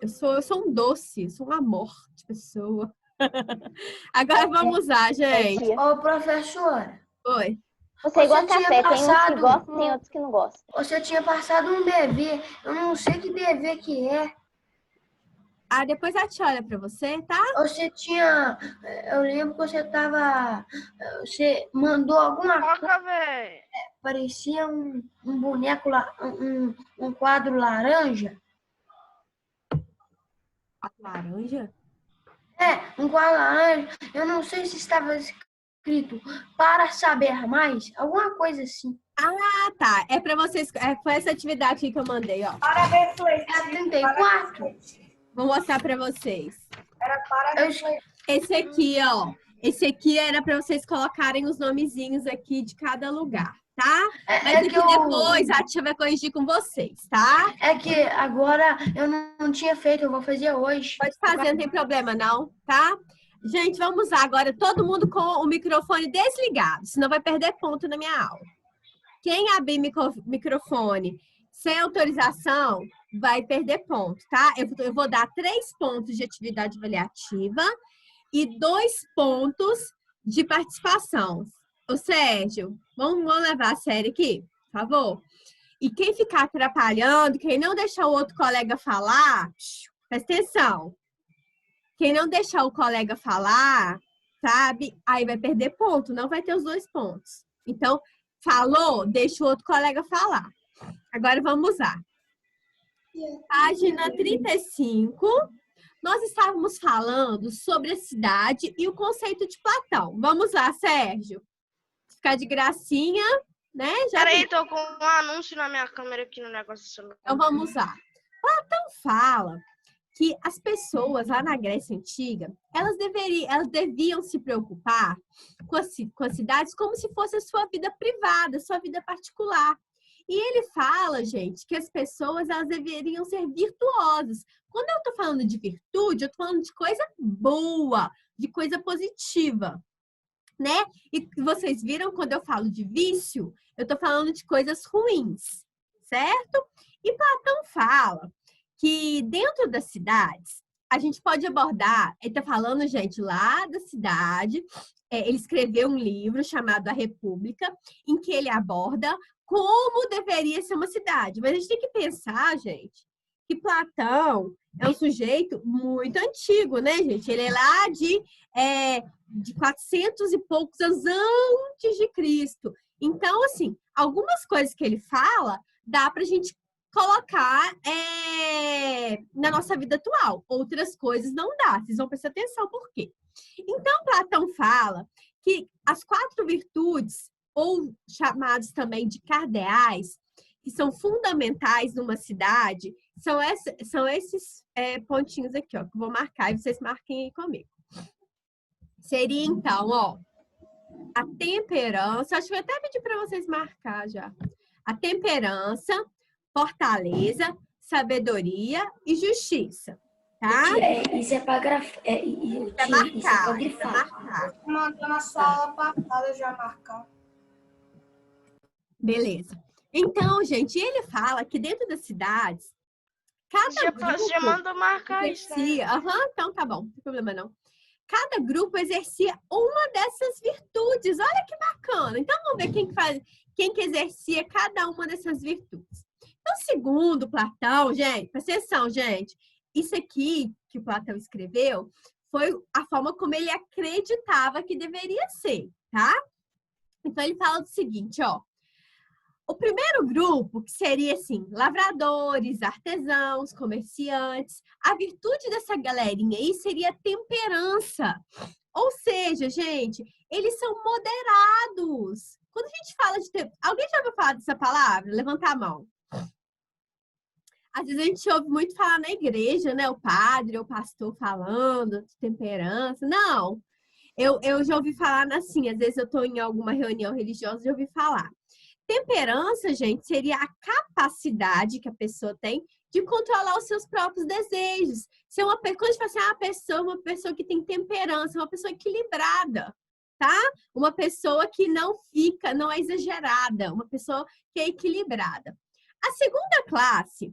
Eu sou um doce, sou um amor de pessoa. Agora vamos lá, gente. Ô, professora. Oi. Você é igual Você tinha café, tem uns que passado gostam, tem outros que não gostam. Você tinha passado um dever. Eu não sei que dever que é. Ah, depois a tia olha pra você, tá? Você tinha. Eu lembro que você mandou alguma coisa. Coloca, velho. Parecia um boneco, um quadro laranja. Laranja? Um quadro laranja. Eu não sei se estava escrito para saber mais, alguma coisa assim. Ah, tá. É pra vocês. Foi essa atividade aqui que eu mandei, ó. Para refletir. É 34. Vou mostrar pra vocês. Era para refletir. Esse aqui, ó. Esse aqui era pra vocês colocarem os nomezinhos aqui de cada lugar, tá? Mas aqui depois a tia vai corrigir com vocês, tá? É que agora eu não tinha feito, eu vou fazer hoje. Pode fazer, não tem problema não, tá? Gente, vamos lá agora. Todo mundo com o microfone desligado, senão vai perder ponto na minha aula. Quem abrir microfone sem autorização vai perder ponto, tá? Eu vou dar 3 pontos de atividade avaliativa e 2 pontos de participação. Ô, Sérgio, vamos levar a sério aqui, por favor? E quem ficar atrapalhando, quem não deixar o outro colega falar, presta atenção. Quem não deixar o colega falar, sabe? Aí vai perder ponto, não vai ter os 2 pontos. Então, falou, deixa o outro colega falar. Agora vamos lá. Página 35. Nós estávamos falando sobre a cidade e o conceito de Platão. Vamos lá, Sérgio. Ficar de gracinha, né? Peraí, tô com um anúncio na minha câmera aqui no negócio do celular. Então vamos lá. Platão fala que as pessoas lá na Grécia Antiga, elas deviam se preocupar com as cidades como se fosse a sua vida privada, sua vida particular. E ele fala, gente, que as pessoas elas deveriam ser virtuosas. Quando eu tô falando de virtude, eu tô falando de coisa boa, de coisa positiva, né? E vocês viram quando eu falo de vício, eu tô falando de coisas ruins, certo? E Platão fala que dentro das cidades, a gente pode abordar, ele tá falando, gente, lá da cidade, ele escreveu um livro chamado A República, em que ele aborda como deveria ser uma cidade. Mas a gente tem que pensar, gente, que Platão é um sujeito muito antigo, né, gente? Ele é lá de 400 e poucos anos antes de Cristo. Então, assim, algumas coisas que ele fala, dá pra gente colocar na nossa vida atual. Outras coisas não dá. Vocês vão prestar atenção por quê. Então, Platão fala que as 4 virtudes, ou chamados também de cardeais, que são fundamentais numa cidade, são esses pontinhos aqui, ó, que eu vou marcar e vocês marquem aí comigo. Seria, então, ó, a temperança, acho que eu até pedi para vocês marcar já. A temperança, fortaleza, sabedoria e justiça, tá? Isso é para grafar. Isso é marcar, para grifar. Mandou na sua aula passada já marcar. Beleza. Então, gente, ele fala que dentro das cidades, cada grupo Já mandou marcar isso, né? exercia... então tá bom, não tem problema não. Cada grupo exercia uma dessas virtudes. Olha que bacana. Então, vamos ver quem que exercia cada uma dessas virtudes. Então, segundo Platão, gente, presta atenção, gente. Isso aqui que o Platão escreveu foi a forma como ele acreditava que deveria ser, tá? Então, ele fala o seguinte, ó. O primeiro grupo, que seria, assim, lavradores, artesãos, comerciantes, a virtude dessa galerinha aí seria a temperança. Ou seja, gente, eles são moderados. Quando a gente fala de... Alguém já ouviu falar dessa palavra? Levanta a mão. Às vezes a gente ouve muito falar na igreja, né? O padre ou o pastor falando de temperança. Não, eu já ouvi falar assim, às vezes eu estou em alguma reunião religiosa e já ouvi falar. Temperança, gente, seria a capacidade que a pessoa tem de controlar os seus próprios desejos. Quando a gente fala assim, uma pessoa que tem temperança, uma pessoa equilibrada, tá? Uma pessoa que não é exagerada, uma pessoa que é equilibrada. A segunda classe,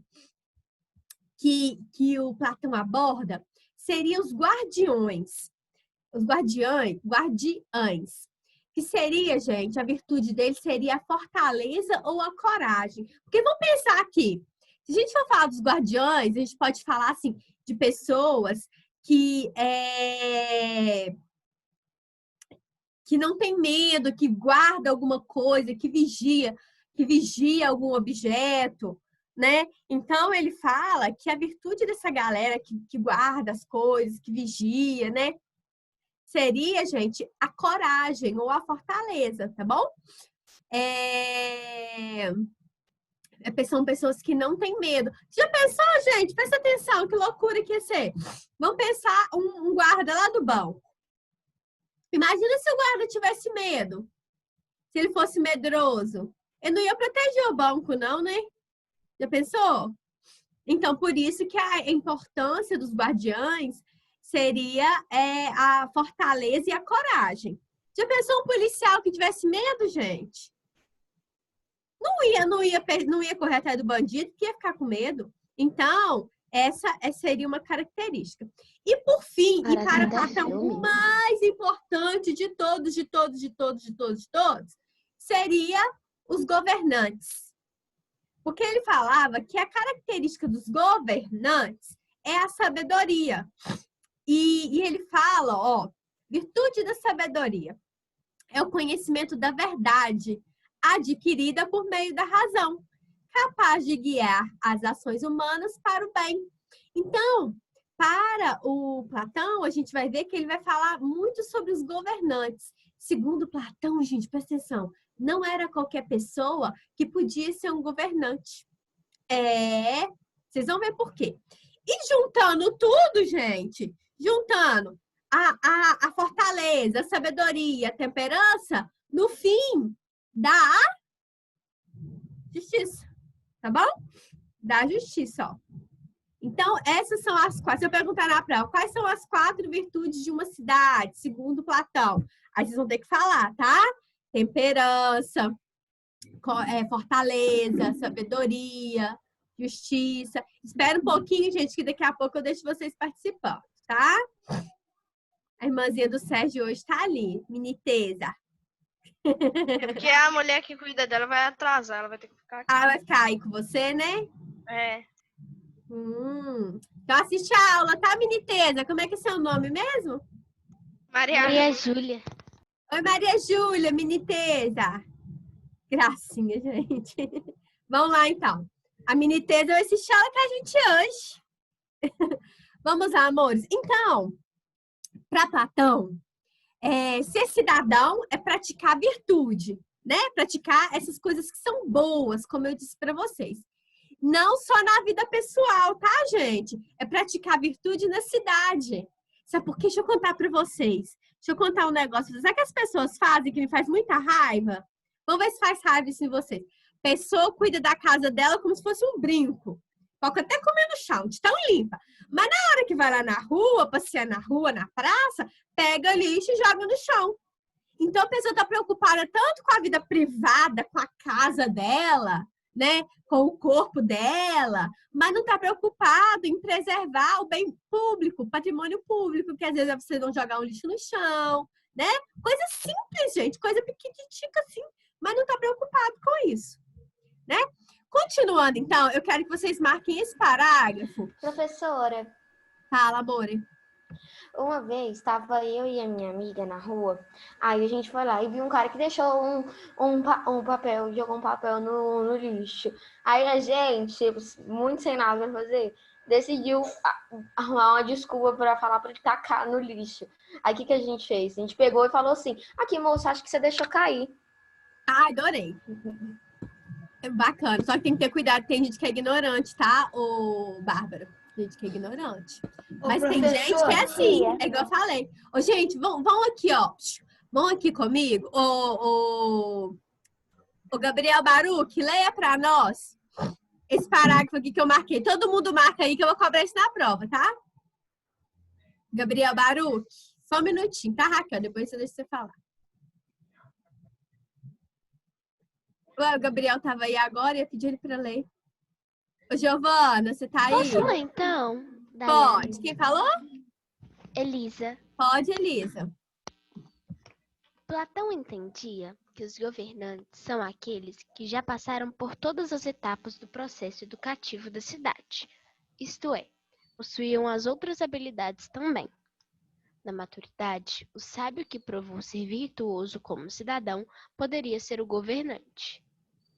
que o Platão aborda seriam os guardiões. Os guardiães. Que seria, gente, a virtude deles seria a fortaleza ou a coragem. Porque vamos pensar aqui. Se a gente for falar dos guardiões, a gente pode falar, assim, de pessoas que não tem medo, que guarda alguma coisa, que vigia algum objeto, né? Então, ele fala que a virtude dessa galera que guarda as coisas, que vigia, né? Seria, gente, a coragem ou a fortaleza, tá bom? São pessoas que não têm medo. Já pensou, gente? Presta atenção, que loucura que ia ser. Vamos pensar um guarda lá do banco. Imagina se o guarda tivesse medo. Se ele fosse medroso. Ele não ia proteger o banco, não, né? Já pensou? Então, por isso que a importância dos guardiães seria a fortaleza e a coragem. Já pensou um policial que tivesse medo, gente? Não ia correr atrás do bandido, porque ia ficar com medo. Então, essa seria uma característica. E por fim, e para Platão, o mais importante de todos, seria os governantes. Porque ele falava que a característica dos governantes é a sabedoria. E ele fala, ó, virtude da sabedoria é o conhecimento da verdade adquirida por meio da razão, capaz de guiar as ações humanas para o bem. Então, para o Platão, a gente vai ver que ele vai falar muito sobre os governantes. Segundo Platão, gente, presta atenção, não era qualquer pessoa que podia ser um governante. Vocês vão ver por quê. E juntando tudo, gente, juntando a fortaleza, a sabedoria, a temperança, no fim, dá a justiça, tá bom? Dá a justiça, ó. Então, essas são as quatro. Se eu perguntar na prova, quais são as 4 virtudes de uma cidade, segundo Platão? Aí vocês vão ter que falar, tá? Temperança, fortaleza, sabedoria, justiça. Espera um pouquinho, gente, que daqui a pouco eu deixo vocês participando, tá? A irmãzinha do Sérgio hoje tá ali, Miniteza. É porque a mulher que cuida dela vai atrasar, ela vai ter que ficar aqui. Ah, vai ficar aí com você, né? É. Então assiste a aula, tá, Miniteza? Como é que é seu nome mesmo? Maria Júlia. Oi, Maria Júlia, Miniteza. Gracinha, gente. Vamos lá, então. A Miniteza vai assistir a aula com a gente hoje. Vamos lá, amores. Então, para Platão, ser cidadão é praticar virtude, né? Praticar essas coisas que são boas, como eu disse para vocês. Não só na vida pessoal, tá, gente? É praticar virtude na cidade. Sabe por quê? Deixa eu contar para vocês. Deixa eu contar um negócio. Sabe o que as pessoas fazem que me faz muita raiva? Vamos ver se faz raiva isso em vocês. Pessoa cuida da casa dela como se fosse um brinco. Pode até comer no chão, de tão limpa. Mas na hora que vai lá na rua, passear na rua, na praça, pega lixo e joga no chão. Então a pessoa está preocupada tanto com a vida privada, com a casa dela, né? Com o corpo dela, mas não está preocupado em preservar o bem público, o patrimônio público, que às vezes vocês vão jogar um lixo no chão, né? Coisa simples, gente, coisa pequititica assim, mas não está preocupado com isso, né? Continuando, então, eu quero que vocês marquem esse parágrafo. Professora, Fala, amore. uma vez estava eu e a minha amiga na rua, aí a gente foi lá e viu um cara que deixou um papel, jogou um papel no lixo. Aí a gente, muito sem nada pra fazer, decidiu arrumar uma desculpa para falar para ele tacar no lixo. Aí o que a gente fez? A gente pegou e falou assim: aqui, moça, acho que você deixou cair. Ah, adorei. Bacana, só que tem que ter cuidado, tem gente que é ignorante, tá, ô Bárbara? Gente que é ignorante. Mas tem gente que é assim, é igual eu falei. Ô, gente, vão aqui, ó. Vão aqui comigo. O Gabriel Baruch, leia pra nós esse parágrafo aqui que eu marquei. Todo mundo marca aí que eu vou cobrar isso na prova, tá? Gabriel Baruch, só um minutinho, tá, Raquel? Depois eu deixo você falar. O Gabriel tava aí agora e eu pedi ele pra ler. Ô, Giovana, você tá aí? Posso ler, então? Pode. Quem falou? Elisa. Pode, Elisa. Platão entendia que os governantes são aqueles que já passaram por todas as etapas do processo educativo da cidade, isto é, possuíam as outras habilidades também. Na maturidade, o sábio que provou ser virtuoso como cidadão poderia ser o governante.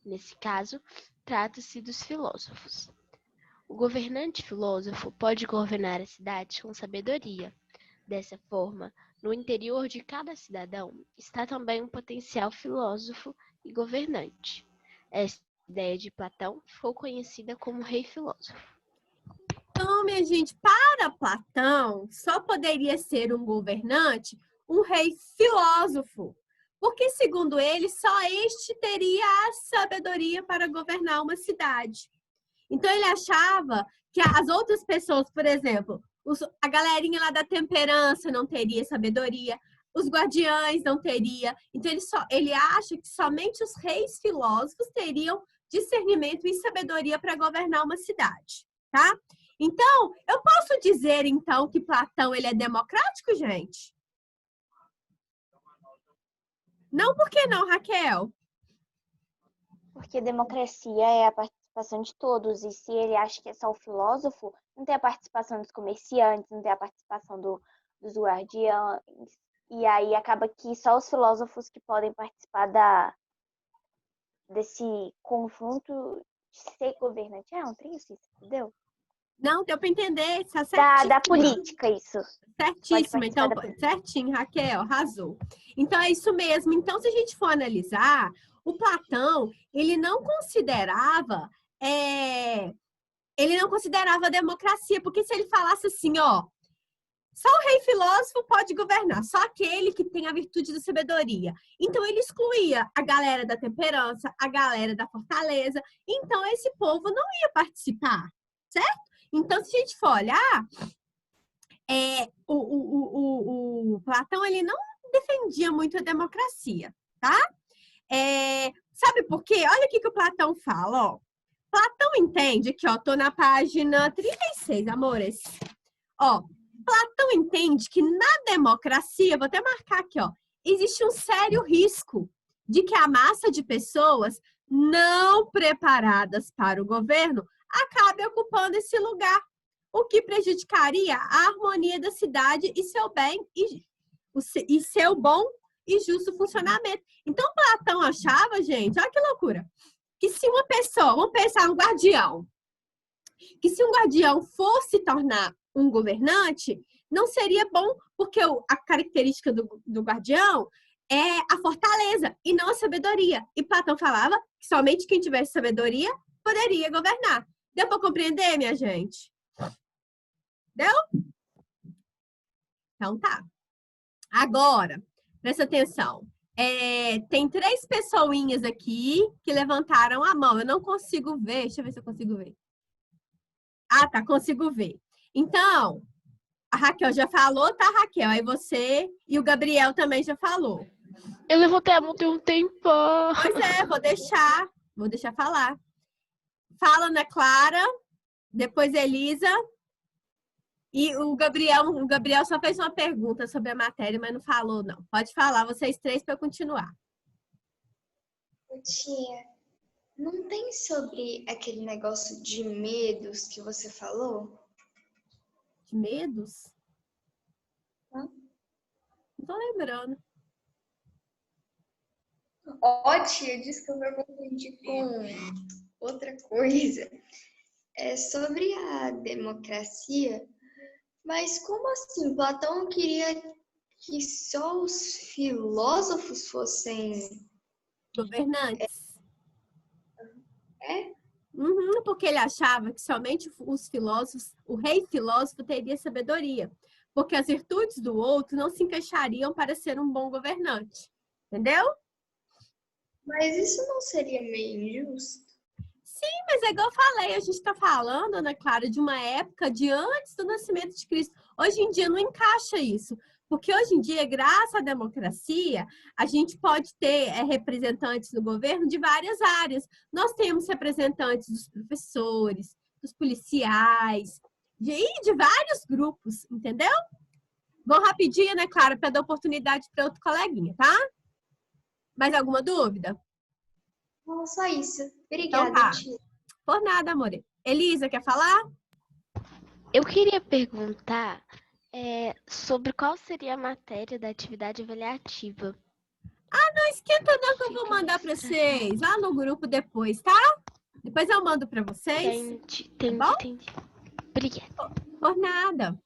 Nesse caso, trata-se dos filósofos. O governante filósofo pode governar a cidade com sabedoria. Dessa forma, no interior de cada cidadão está também um potencial filósofo e governante. Essa ideia de Platão ficou conhecida como rei filósofo. Então, minha gente, para Platão, só poderia ser um governante um rei filósofo. Porque, segundo ele, só este teria a sabedoria para governar uma cidade. Então, ele achava que as outras pessoas, por exemplo, a galerinha lá da temperança não teria sabedoria, os guardiães não teria. Então, ele acha que somente os reis filósofos teriam discernimento e sabedoria para governar uma cidade, tá? Então, eu posso dizer, então, que Platão ele é democrático, gente? Não, por que não, Raquel? Porque democracia é a participação de todos, e se ele acha que é só o filósofo, não tem a participação dos comerciantes, não tem a participação dos guardiães, e aí acaba que só os filósofos que podem participar desse conjunto de ser governante. É um trem assim, entendeu? Não, deu para entender, está certinho. Da política, isso. Certíssimo, então, certinho, Raquel, arrasou. Então, é isso mesmo. Então, se a gente for analisar, o Platão, ele não considerava a democracia, porque se ele falasse assim, ó, só o rei filósofo pode governar, só aquele que tem a virtude da sabedoria. Então, ele excluía a galera da temperança, a galera da fortaleza. Então, esse povo não ia participar, certo? Então, se a gente for olhar, o Platão, ele não defendia muito a democracia, tá? Sabe por quê? Olha o que o Platão fala, ó. Platão entende, aqui, ó, tô na página 36, amores. Ó, Platão entende que na democracia, vou até marcar aqui, ó, existe um sério risco de que a massa de pessoas não preparadas para o governo acabe ocupando esse lugar, o que prejudicaria a harmonia da cidade e seu bem e seu bom e justo funcionamento. Então, Platão achava, gente, olha que loucura, que se uma pessoa, vamos pensar um guardião, que se um guardião fosse tornar um governante, não seria bom, porque a característica do guardião é a fortaleza e não a sabedoria. E Platão falava que somente quem tivesse sabedoria poderia governar. Deu para compreender, minha gente? Deu? Então tá. Agora, presta atenção. Tem 3 pessoinhas aqui que levantaram a mão. Eu não consigo ver. Deixa eu ver se eu consigo ver. Ah, tá. Consigo ver. Então, a Raquel já falou, tá, Raquel? Aí você e o Gabriel também já falou. Eu levantei a mão tem um tempão. Pois é, vou deixar falar. Fala, Ana Clara, depois Elisa. E o Gabriel só fez uma pergunta sobre a matéria, mas não falou, não. Pode falar, vocês 3, para eu continuar. Tia, não tem sobre aquele negócio de medos que você falou? De medos? Hã? Não tô lembrando. Ó, tia, desculpa, eu confundi com outra coisa. É sobre a democracia. Mas como assim? Platão queria que só os filósofos fossem Governantes. Uhum, porque ele achava que somente os filósofos, o rei filósofo teria sabedoria. Porque as virtudes do outro não se encaixariam para ser um bom governante. Entendeu? Mas isso não seria meio injusto? Sim, mas é igual eu falei, a gente está falando, Ana Clara, de uma época de antes do nascimento de Cristo. Hoje em dia não encaixa isso, porque hoje em dia, graças à democracia, a gente pode ter representantes no governo de várias áreas. Nós temos representantes dos professores, dos policiais, de vários grupos, entendeu? Vou rapidinho, né, Clara, para dar oportunidade para outro coleguinha, tá? Mais alguma dúvida? Não, só isso. Então Obrigada, tá. tia. Por nada, amor. Elisa, quer falar? Eu queria perguntar sobre qual seria a matéria da atividade avaliativa. Não esquenta não que eu vou mandar para vocês lá no grupo depois, tá? Depois eu mando para vocês. Entendi. Obrigada. Por nada.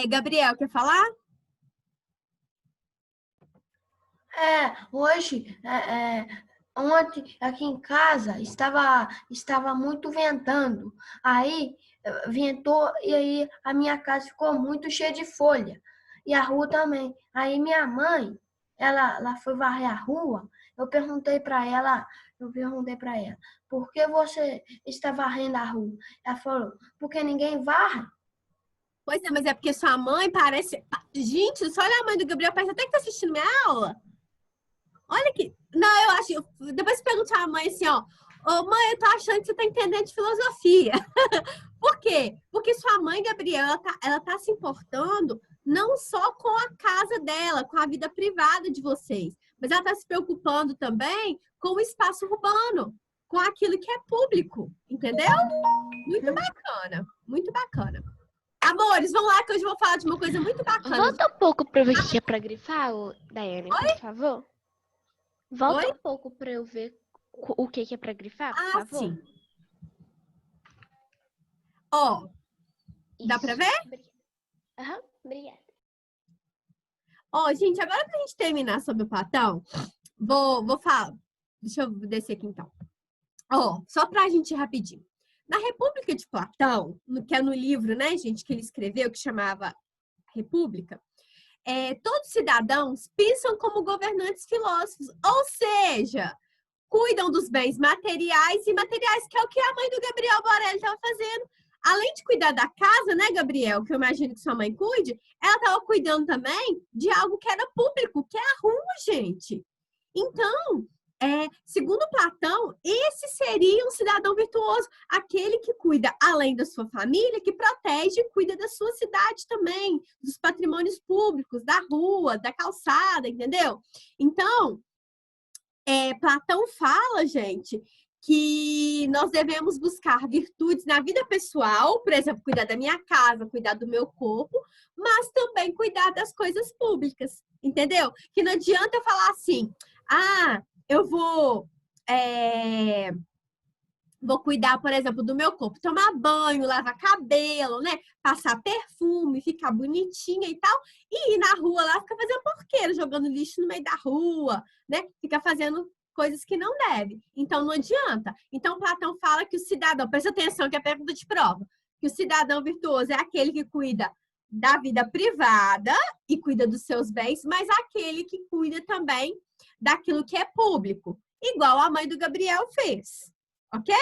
Gabriel, quer falar? Hoje, ontem aqui em casa estava muito ventando. Aí ventou e aí a minha casa ficou muito cheia de folha. E a rua também. Aí minha mãe, ela foi varrer a rua. Eu perguntei para ela, por que você está varrendo a rua? Ela falou, porque ninguém varre. Pois é, mas é porque sua mãe parece... Gente, só olha a mãe do Gabriel, parece até que tá assistindo minha aula. Olha que... Não, eu acho... Depois você pergunta à mãe assim, ó. Ô, mãe, eu tô achando que você tá entendendo de filosofia. Por quê? Porque sua mãe, Gabriel, ela tá se importando não só com a casa dela, com a vida privada de vocês, mas ela tá se preocupando também com o espaço urbano, com aquilo que é público, entendeu? Muito bacana, muito bacana. Amores, vamos lá que hoje eu vou falar de uma coisa muito bacana. Volta um pouco para eu ver o que é para grifar, Daiane, por favor. Volta um pouco para eu ver o que é para grifar, por favor. Sim. Ó, dá para ver? Aham, obrigada. Ó, gente, agora pra gente terminar sobre o Platão, vou falar. Deixa eu descer aqui então. Ó, só pra gente ir rapidinho. Na República de Platão, que é no livro, né, gente, que ele escreveu, que chamava República, todos os cidadãos pensam como governantes filósofos, ou seja, cuidam dos bens materiais e imateriais, que é o que a mãe do Gabriel Borelli estava fazendo. Além de cuidar da casa, né, Gabriel, que eu imagino que sua mãe cuide, ela estava cuidando também de algo que era público, que é a rua, gente. Então, segundo Platão, esse seria um cidadão virtuoso, aquele que cuida, além da sua família, que protege e cuida da sua cidade também, dos patrimônios públicos, da rua, da calçada, entendeu? Então, Platão fala, gente, que nós devemos buscar virtudes na vida pessoal, por exemplo, cuidar da minha casa, cuidar do meu corpo, mas também cuidar das coisas públicas, entendeu? Que não adianta eu falar assim, eu vou cuidar, por exemplo, do meu corpo, tomar banho, lavar cabelo, né? Passar perfume, ficar bonitinha e tal, e ir na rua lá, ficar fazendo porqueira, jogando lixo no meio da rua, né? Ficar fazendo coisas que não deve. Então, não adianta. Então, Platão fala que o cidadão, presta atenção que é a pergunta de prova, que o cidadão virtuoso é aquele que cuida da vida privada e cuida dos seus bens, mas aquele que cuida também daquilo que é público, igual a mãe do Gabriel fez. Ok?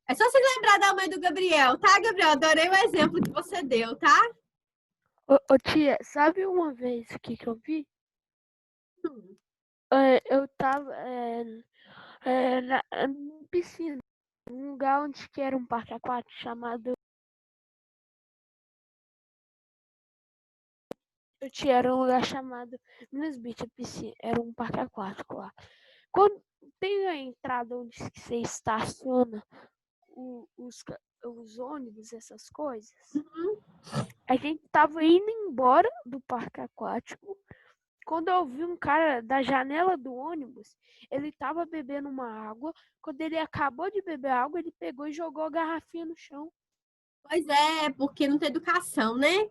É só você lembrar da mãe do Gabriel, tá, Gabriel? Adorei o exemplo que você deu, tá? Ô tia, sabe uma vez o que eu vi? Eu tava na piscina, um lugar onde que era um parque aquático chamado... Era um lugar chamado Minas Beach, piscina, era um parque aquático lá. Quando tem a entrada onde você estaciona os ônibus, essas coisas, a gente tava indo embora do parque aquático, quando eu vi um cara da janela do ônibus, ele tava bebendo uma água, quando ele acabou de beber a água, ele pegou e jogou a garrafinha no chão. Pois é, porque não tem educação, né?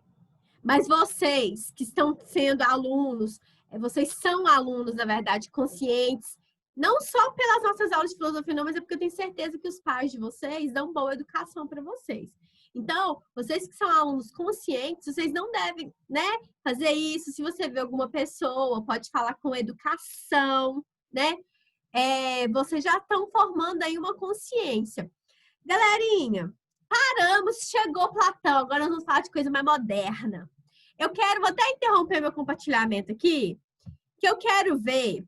Mas vocês que estão sendo alunos, vocês são alunos, na verdade, conscientes, não só pelas nossas aulas de filosofia, não, mas é porque eu tenho certeza que os pais de vocês dão boa educação para vocês. Então, vocês que são alunos conscientes, vocês não devem, né, fazer isso. Se você vê alguma pessoa, pode falar com educação, né? Vocês já estão formando aí uma consciência. Galerinha, paramos, chegou Platão, agora nós vamos falar de coisa mais moderna. Vou até interromper meu compartilhamento aqui, que eu quero ver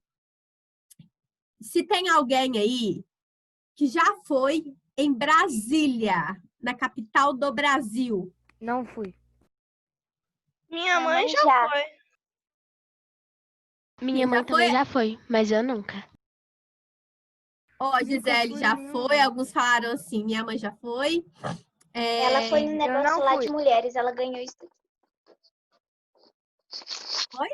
se tem alguém aí que já foi em Brasília, na capital do Brasil? Não fui. Minha Minha mãe mãe já já. foi. Minha mãe também já foi, mas eu nunca. Ó, Gisele fui já nenhuma. foi, alguns falaram assim, minha mãe já foi. Ela foi no negócio não lá fui. de mulheres, ela ganhou isso daqui. Oi?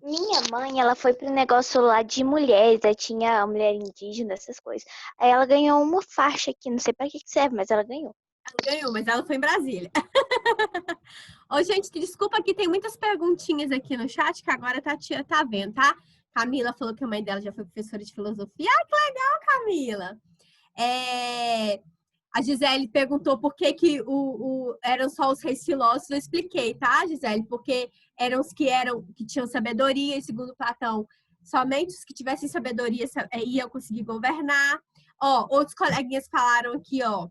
Minha mãe, ela foi pro negócio lá de mulheres, aí tinha a mulher indígena, essas coisas. Aí ela ganhou uma faixa aqui, não sei pra que serve, mas ela ganhou. Ela ganhou, mas ela foi em Brasília. Ô, gente, desculpa que tem muitas perguntinhas aqui no chat que agora a tia tá vendo, tá? Camila falou que a mãe dela já foi professora de filosofia. Ah, que legal, Camila! A Gisele perguntou por que eram só os reis filósofos. Eu expliquei, tá, Gisele? Porque eram os que tinham sabedoria, e segundo Platão, somente os que tivessem sabedoria iam conseguir governar. Ó, outros coleguinhas falaram aqui, ó.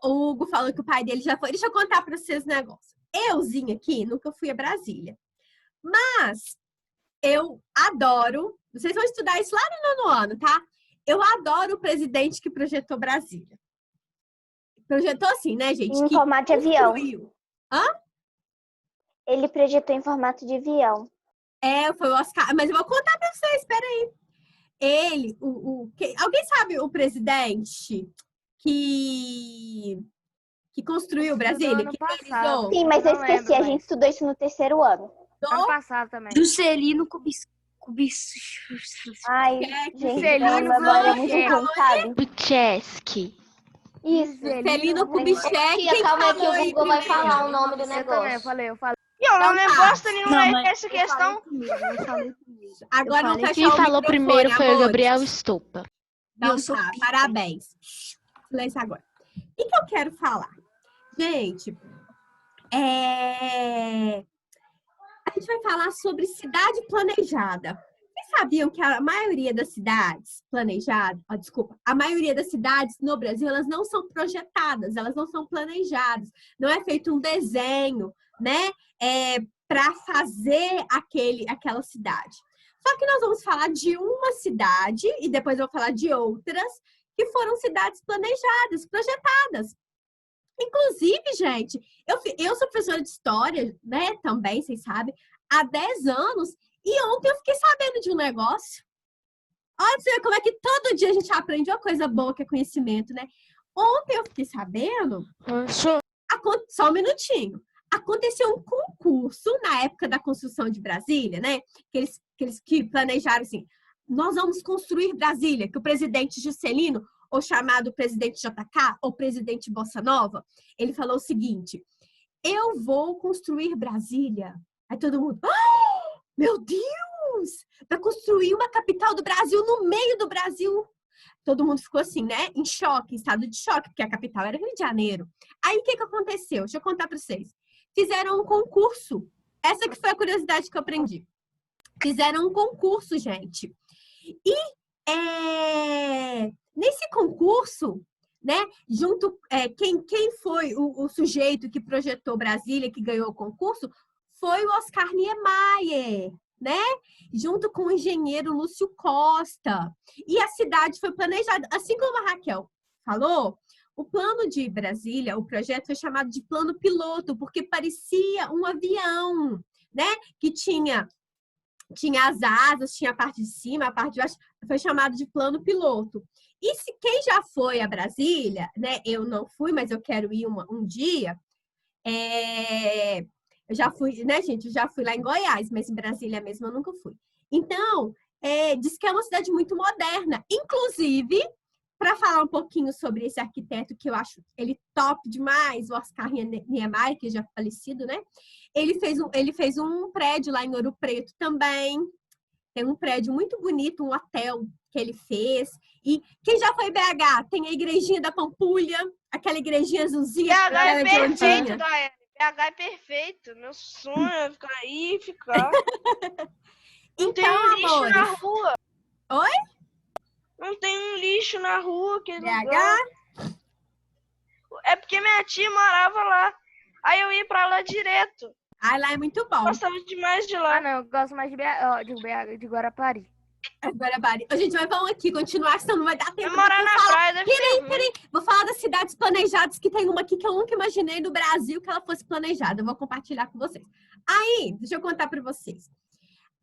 O Hugo falou que o pai dele já foi. Deixa eu contar para vocês um negócio. Euzinha aqui, nunca fui a Brasília. Mas eu adoro. Vocês vão estudar isso lá no 9º ano, tá? Eu adoro o presidente que projetou Brasília. Projetou assim, né, gente? Em formato de avião. Hã? Ele projetou em formato de avião. Foi o Oscar. Mas eu vou contar pra vocês, peraí. Ele, alguém sabe o presidente que construiu Brasília? ano Que passado. realizou? Sim, mas eu Não esqueci, lembro, a mas- gente estudou isso no 3º ano. Ano passado também. Juscelino Kubitschek. Ai, Que gente, Juscelino minha memória é muito Kubitschek. ruim, sabe? Bucheski. Isso. Juscelino Kubitschek. Tia, Quem calma aí que falou o Google vai primeiro? falar o nome do Eu também, negócio. eu falei. Eu não Então lembro tá. bosta nenhuma aí dessa questão. Eu falei primeiro. Agora não fechar Quem o falou microfone, primeiro foi o amores. Gabriel Estopa. Então Eu sou tá, pica. parabéns. Silêncio agora. O que eu quero falar? Gente, a gente vai falar sobre cidade planejada. Vocês sabiam que a maioria das cidades planejadas, a maioria das cidades no Brasil, elas não são projetadas, elas não são planejadas. Não é feito um desenho, né, para fazer aquela cidade. Só que nós vamos falar de uma cidade e depois eu vou falar de outras que foram cidades planejadas, projetadas. Inclusive, gente, eu sou professora de história, né, também, vocês sabem, há 10 anos, e ontem eu fiquei sabendo de um negócio. Olha você ver como é que todo dia a gente aprende uma coisa boa que é conhecimento, né? Ontem eu fiquei sabendo, só um minutinho, aconteceu um concurso na época da construção de Brasília, né? Que planejaram assim, nós vamos construir Brasília, que o presidente Juscelino, ou chamado presidente JK, ou presidente Bossa Nova, ele falou o seguinte, eu vou construir Brasília. Aí todo mundo, oh, meu Deus, vai construir uma capital do Brasil no meio do Brasil. Todo mundo ficou assim, né, em choque, em estado de choque, porque a capital era Rio de Janeiro. Aí o que aconteceu? Deixa eu contar para vocês. Fizeram um concurso. Essa que foi a curiosidade que eu aprendi. Fizeram um concurso, gente. E nesse concurso, né, quem foi o sujeito que projetou Brasília, que ganhou o concurso, foi o Oscar Niemeyer, né? Junto com o engenheiro Lúcio Costa. E a cidade foi planejada, assim como a Raquel falou, o plano de Brasília, o projeto foi chamado de plano piloto, porque parecia um avião, né? Que tinha as asas, tinha a parte de cima, a parte de baixo, foi chamado de plano piloto. E se quem já foi a Brasília, né? Eu não fui, mas eu quero ir um dia. Eu já fui, né, gente? Eu já fui lá em Goiás, mas em Brasília mesmo eu nunca fui. Então, diz que é uma cidade muito moderna. Inclusive, para falar um pouquinho sobre esse arquiteto, que eu acho ele top demais, o Oscar Niemeyer, que já é falecido, né? Ele fez um prédio lá em Ouro Preto também. Tem um prédio muito bonito, um hotel que ele fez. E quem já foi em BH? Tem a igrejinha da Pampulha, aquela igrejinha azulzinha. BH é de ondinha. perfeito, Daiane. BH é perfeito. Meu sonho é ficar aí e ficar. Não tem Então, um lixo amores. na rua. Oi? Não tem um lixo na rua. Que BH? É porque minha tia morava lá. Aí eu ia pra lá direto. Ah, lá é muito bom. Gostava demais de lá. Ah, não, eu gosto mais de BH, de Guarapari. Guarabari. Ô, gente, mas vamos aqui continuar, senão não vai dar tempo. Eu morar na praia deve ser ruim. Vou falar das cidades planejadas, que tem uma aqui que eu nunca imaginei no Brasil que ela fosse planejada. Eu vou compartilhar com vocês. Aí, deixa eu contar para vocês.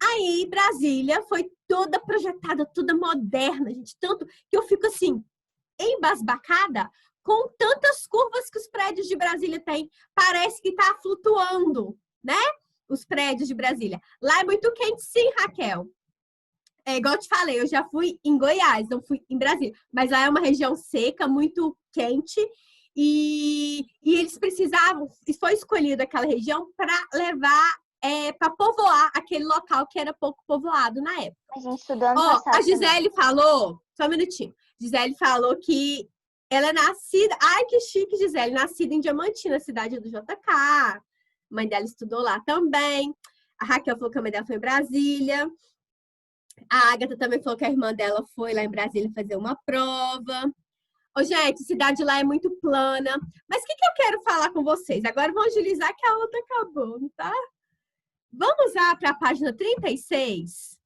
Aí, Brasília foi toda projetada, toda moderna, gente. Tanto que eu fico assim, embasbacada com tantas curvas que os prédios de Brasília têm. Parece que tá flutuando, né? Os prédios de Brasília. Lá é muito quente, sim, Raquel. É igual eu te falei, eu já fui em Goiás, não fui em Brasília. Mas lá é uma região seca, muito quente. E eles precisavam, e foi escolhida aquela região para levar, para povoar aquele local que era pouco povoado na época. A gente estudou ano Ó, passado a Gisele falou, só um minutinho. Gisele falou que ela é nascida, ai que chique, Gisele, nascida em Diamantina, cidade do JK. A mãe dela estudou lá também. A Raquel falou que a mãe dela foi em Brasília. A Agatha também falou que a irmã dela foi lá em Brasília fazer uma prova. Ô, gente, a cidade lá é muito plana. Mas o que eu quero falar com vocês? Agora vamos agilizar que a outra acabou, tá? Vamos lá para a página 36,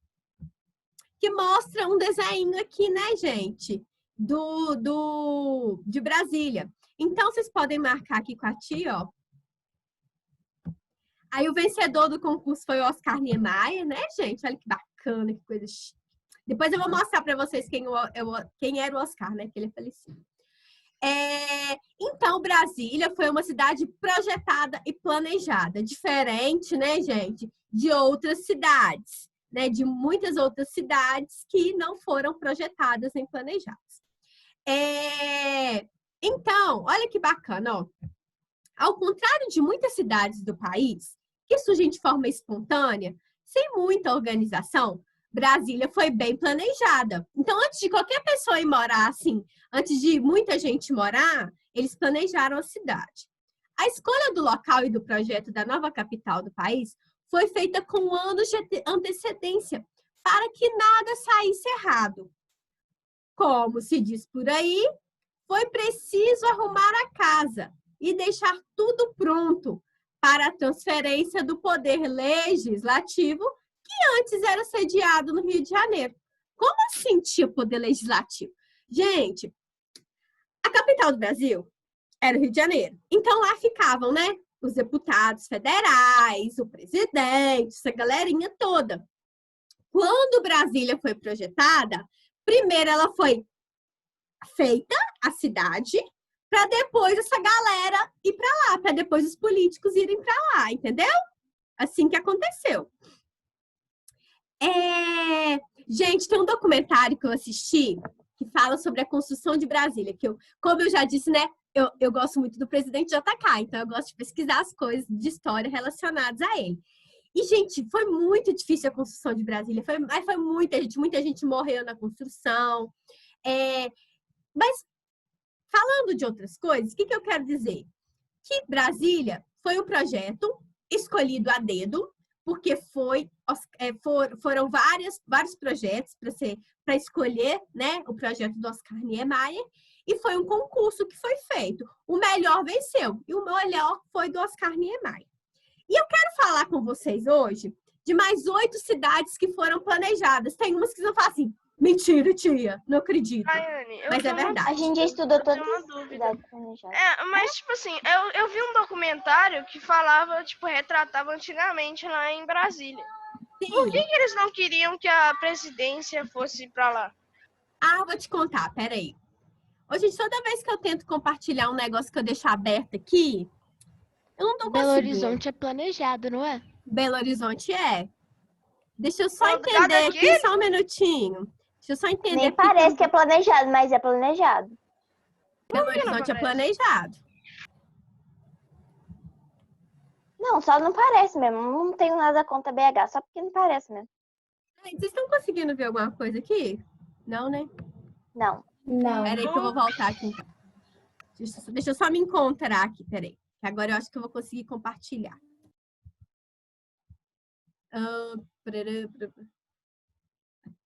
que mostra um desenho aqui, né, gente? De Brasília. Então, vocês podem marcar aqui com a tia, ó. Aí o vencedor do concurso foi o Oscar Niemeyer, né, gente? Olha que bacana, que coisa chique. Depois eu vou mostrar para vocês quem era o Oscar, né? Que ele é falecido. Então, Brasília foi uma cidade projetada e planejada. Diferente, né, gente? De outras cidades, né? De muitas outras cidades que não foram projetadas nem planejadas. Então, olha que bacana, ó. Ao contrário de muitas cidades do país, que surgem de forma espontânea, sem muita organização, Brasília foi bem planejada. Então, antes de qualquer pessoa ir morar assim, antes de muita gente morar, eles planejaram a cidade. A escolha do local e do projeto da nova capital do país foi feita com anos de antecedência, para que nada saísse errado. Como se diz por aí, foi preciso arrumar a casa e deixar tudo pronto para a transferência do poder legislativo, que antes era sediado no Rio de Janeiro. Como assim tinha poder legislativo? Gente, a capital do Brasil era o Rio de Janeiro. Então lá ficavam, né, os deputados federais, o presidente, essa galerinha toda. Quando Brasília foi projetada, primeiro ela foi feita, a cidade, para depois essa galera ir para lá, para depois os políticos irem para lá, entendeu? Assim que aconteceu. Gente, tem um documentário que eu assisti que fala sobre a construção de Brasília, que como eu já disse, né, eu gosto muito do presidente JK, então eu gosto de pesquisar as coisas de história relacionadas a ele. E, gente, foi muito difícil a construção de Brasília, mas foi muita gente morreu na construção. Mas, falando de outras coisas, o que eu quero dizer? Que Brasília foi um projeto escolhido a dedo, porque foram vários projetos para escolher, né, o projeto do Oscar Niemeyer, e foi um concurso que foi feito. O melhor venceu, e o melhor foi do Oscar Niemeyer. E eu quero falar com vocês hoje de mais 8 cidades que foram planejadas. Tem umas que vão falar assim, mentira, tia, não acredito. Ayane, mas é verdade. A gente já estudou todas uma as dúvida. cidades planejadas. Mas, tipo assim, eu vi um documentário que falava, tipo, retratava antigamente lá em Brasília. Sim. Por que eles não queriam que a presidência fosse pra lá? Eu vou te contar, peraí. Hoje, toda vez que eu tento compartilhar um negócio que eu deixo aberto aqui, eu não tô Belo conseguindo. Horizonte é planejado, não é? Belo Horizonte é. Deixa eu só Salgado entender aqui? aqui, só um minutinho. Deixa eu só entender. Nem aqui parece que é planejado, mas é planejado. Belo Por que não Horizonte é parece? planejado. Não, só não parece mesmo. Não tenho nada contra BH, só porque não parece mesmo. Vocês estão conseguindo ver alguma coisa aqui? Não, né? Não. Não. Peraí que eu vou voltar aqui, então. Deixa eu só me encontrar aqui, peraí. Que agora eu acho que eu vou conseguir compartilhar.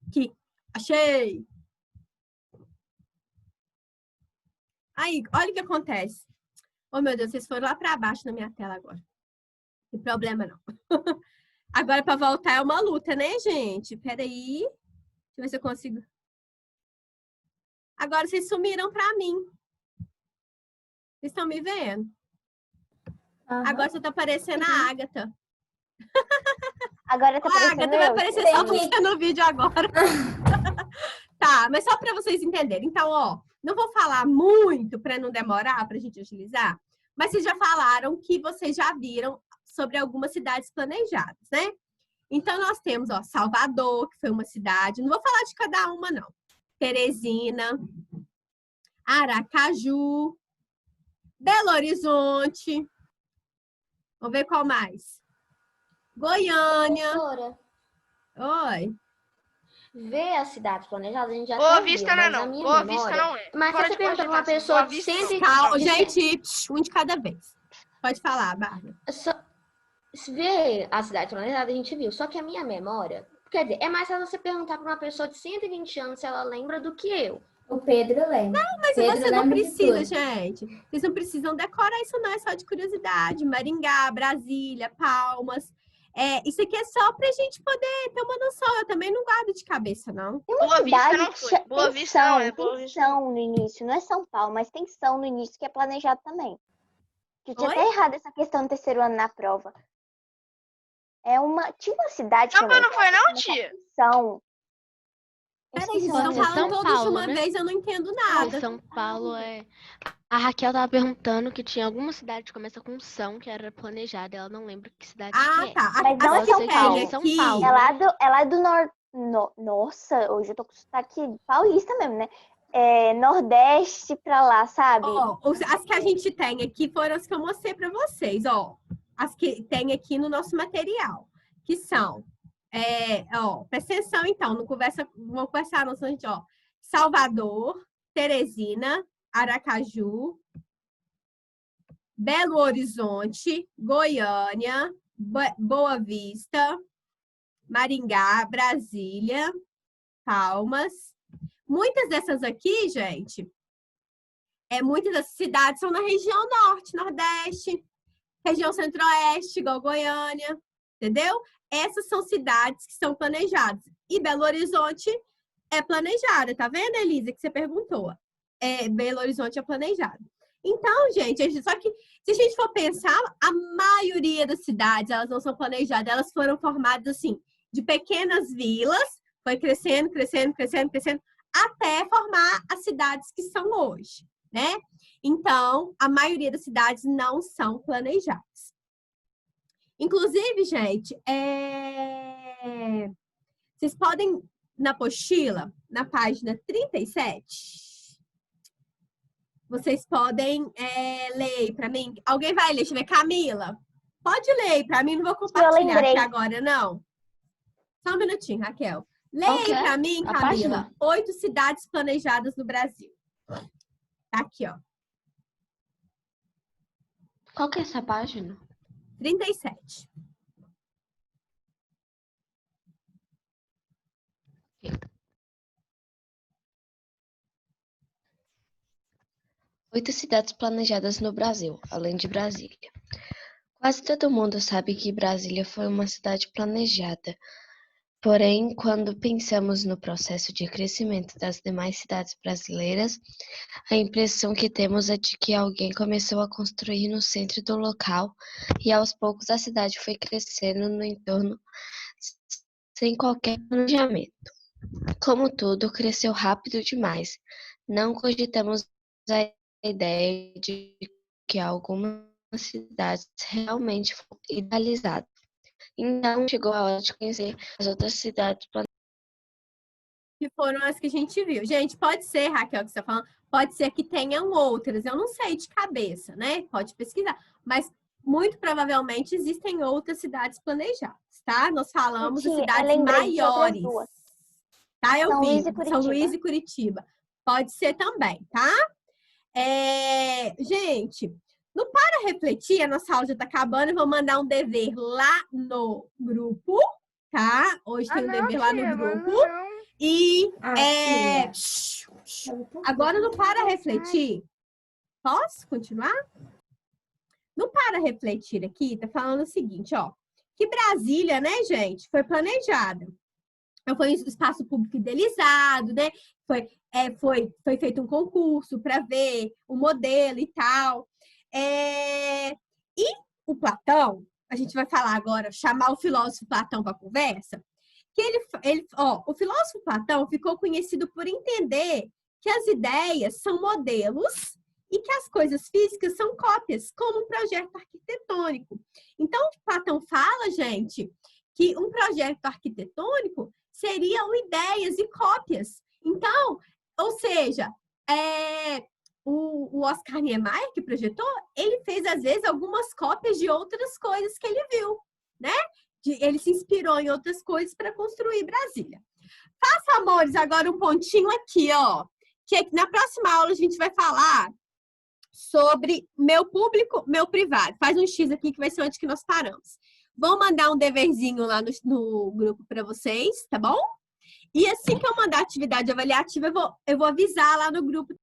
Aqui. Achei! Aí, olha o que acontece. Oh, meu Deus, vocês foram lá para baixo na minha tela agora. Não tem problema, não. Agora, para voltar é uma luta, né, gente? Peraí. eu ver se eu consigo. Agora vocês sumiram pra mim. Vocês estão me vendo? Agora só tá aparecendo a Agatha. Agora tá A aparecendo Agatha vai eu. aparecer só você no vídeo agora. Tá, mas só para vocês entenderem. Então, ó, não vou falar muito para não demorar para a gente utilizar, mas vocês já falaram que vocês já viram sobre algumas cidades planejadas, né? Então, nós temos, ó, Salvador, que foi uma cidade. Não vou falar de cada uma, não. Teresina, Aracaju, Belo Horizonte. Vamos ver qual mais. Goiânia. Professora, Oi. ver a cidade planejada, a gente já Boa até Vista viu, não é mas a não. minha Boa memória... Vista não é. Mas se Para você de perguntar pra uma cogitar, pessoa Boa de Vista 100... Calma, gente, um de cada vez. Pode falar, Bárbara. Se ver a cidade planejada, a gente viu. Só que a minha memória... Quer dizer, é mais fácil você perguntar pra uma pessoa de 120 anos se ela lembra do que eu. O Pedro lembra. Não, mas Pedro você não lembra de precisa, tudo. gente. Vocês não precisam decorar isso, não. É só de curiosidade. Maringá, Brasília, Palmas. Isso aqui é só pra gente poder ter uma noção. Eu também não guardo de cabeça, não. Tem uma Boa Vista cidade não que foi. Boa tem Vista não é. São, Boa tem Vista São no início. Não é São Paulo, mas tem São no início que é planejado também. Eu tinha Oi? até errado essa questão do terceiro ano na prova. Tinha uma cidade Não, mas não foi não, que tia? São. Peraí, Esqueci vocês o estão nome. falando São todos de Paulo, uma né? vez, eu não entendo Em nada. São Paulo é. A Raquel tava perguntando que tinha alguma cidade que começa com São, que era planejada. Ela não lembra que cidade que Ah, é. tá. Mas não é As São que Paulo. tem São aqui... Paulo. É lá do Nossa, hoje eu tô com sotaque paulista mesmo, né? Nordeste pra lá, sabe? Ó, as que a gente tem aqui foram as que eu mostrei pra vocês, ó. As que tem aqui no nosso material. Que são... presta atenção, então. Não vou conversar, não, gente, ó. Salvador, Teresina, Aracaju, Belo Horizonte, Goiânia, Boa Vista, Maringá, Brasília, Palmas. Muitas dessas aqui, gente, muitas dessas cidades são na região norte, nordeste, região centro-oeste, igual Goiânia, entendeu? Essas são cidades que são planejadas. E Belo Horizonte é planejada, tá vendo, Elisa, que você perguntou? Belo Horizonte é planejado. Então, gente, só que se a gente for pensar, a maioria das cidades, elas não são planejadas, elas foram formadas, assim, de pequenas vilas, foi crescendo, crescendo, crescendo, crescendo, até formar as cidades que são hoje, né? Então, a maioria das cidades não são planejadas. Inclusive, gente, vocês podem, na apostila, na página 37, vocês podem ler aí pra mim. Alguém vai ler? Deixa eu ver. Camila, pode ler aí pra mim. Não vou compartilhar aqui agora, não. Só um minutinho, Raquel. Leia aí pra mim, A Camila. página? 8 cidades planejadas no Brasil. Tá aqui, ó. Qual que é essa página? 37. Oito cidades planejadas no Brasil, além de Brasília. Quase todo mundo sabe que Brasília foi uma cidade planejada. Porém, quando pensamos no processo de crescimento das demais cidades brasileiras, a impressão que temos é de que alguém começou a construir no centro do local e aos poucos a cidade foi crescendo no entorno sem qualquer planejamento. Como tudo, cresceu rápido demais. Não cogitamos a ideia de que algumas cidades realmente foram idealizadas. Então, chegou a hora de conhecer as outras cidades Que foram as que a gente viu. Gente, pode ser, Raquel, que você está falando, pode ser que tenham outras. Eu não sei de cabeça, né? Pode pesquisar. Mas, muito provavelmente, existem outras cidades planejadas, tá? Nós falamos de cidades maiores. Tá? Eu vi. São Luís e Curitiba. Pode ser também, tá? Gente, no Para Refletir, a nossa aula já tá acabando. Eu vou mandar um dever lá no grupo, tá? Hoje tem um dever lá no grupo. E agora no Para Refletir, posso continuar? No Para Refletir aqui, tá falando o seguinte, ó. Que Brasília, né, gente, foi planejada. foi um espaço público idealizado, né? Foi feito um concurso para ver o modelo e tal. E o Platão, a gente vai falar agora, chamar o filósofo Platão para conversa, que o filósofo Platão ficou conhecido por entender que as ideias são modelos e que as coisas físicas são cópias, como um projeto arquitetônico. Então, Platão fala, gente, que um projeto arquitetônico seriam ideias e cópias. Então, ou seja, o Oscar Niemeyer, que projetou, ele fez, às vezes, algumas cópias de outras coisas que ele viu, né? Ele se inspirou em outras coisas para construir Brasília. Faça, amores, agora um pontinho aqui, ó. Que na próxima aula a gente vai falar sobre meu público, meu privado. Faz um X aqui que vai ser onde que nós paramos. Vou mandar um deverzinho lá no grupo para vocês, tá bom? E assim que eu mandar a atividade avaliativa, eu vou avisar lá no grupo